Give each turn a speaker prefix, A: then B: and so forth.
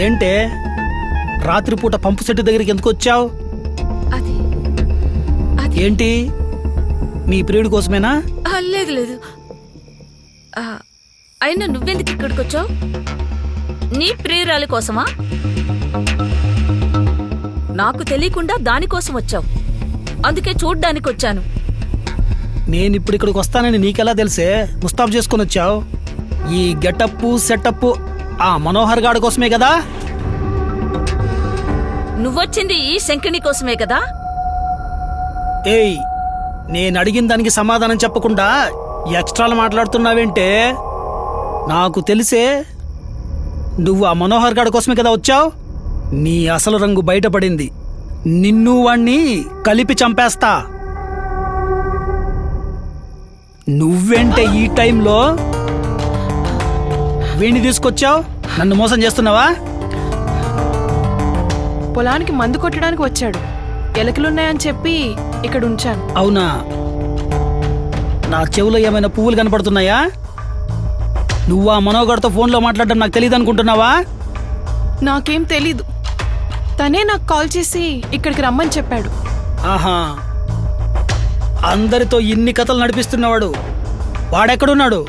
A: ఏంటే రాత్రిపూట పంపు సెట్టు దగ్గరికి ఎందుకు వచ్చావు?
B: అది అది
A: ఏంటి నీ ప్రియుడి కోసమేనా?
B: లేదు లేదు. అయినా నువ్వెందుకు ఇక్కడికి వచ్చావు? నీ ప్రియురాలి కోసమా? నాకు తెలియకుండా దానికోసం వచ్చావు, అందుకే చూడ్డానికి వచ్చాను.
A: నేనిప్పుడు ఇక్కడికి వస్తానని నీకెలా తెలిసే ముస్తాబు చేసుకొని వచ్చావు? ఈ గెటప్ సెటప్ ఆ మనోహర్ గాడి కోసమే కదా?
B: నువ్వొచ్చింది ఈ శంకిని కోసమే కదా?
A: ఏయ్, నేను అడిగిన దానికి సమాధానం చెప్పకుండా ఎక్స్ట్రాలు మాట్లాడుతున్నావేంటే? నాకు తెలిసే నువ్వు ఆ మనోహర్ గాడి కోసమే కదా వచ్చావు. నీ అసలు రంగు బయటపడింది. నిన్ను వాణ్ణి కలిపి చంపేస్తా. నువ్వేంటే ఈ టైంలో వీణ్ణి తీసుకొచ్చావు? నన్ను మోసం చేస్తున్నావా?
C: పొలానికి మందు కొట్టడానికి వచ్చాడు. ఎలకలున్నాయని చెప్పి ఇక్కడ ఉంచాను.
A: అవునా? నా చెవులో ఏమైనా పువ్వులు కనపడుతున్నాయా? నువ్వు ఆ మనోగర్తో ఫోన్లో మాట్లాడడం నాకు తెలియదు అనుకుంటున్నావా?
C: నాకేం తెలీదు. తనే నాకు కాల్ చేసి ఇక్కడికి రమ్మని చెప్పాడు.
A: ఆహా, అందరితో ఇన్ని కథలు నడిపిస్తున్నవాడు వాడెక్కడున్నాడు?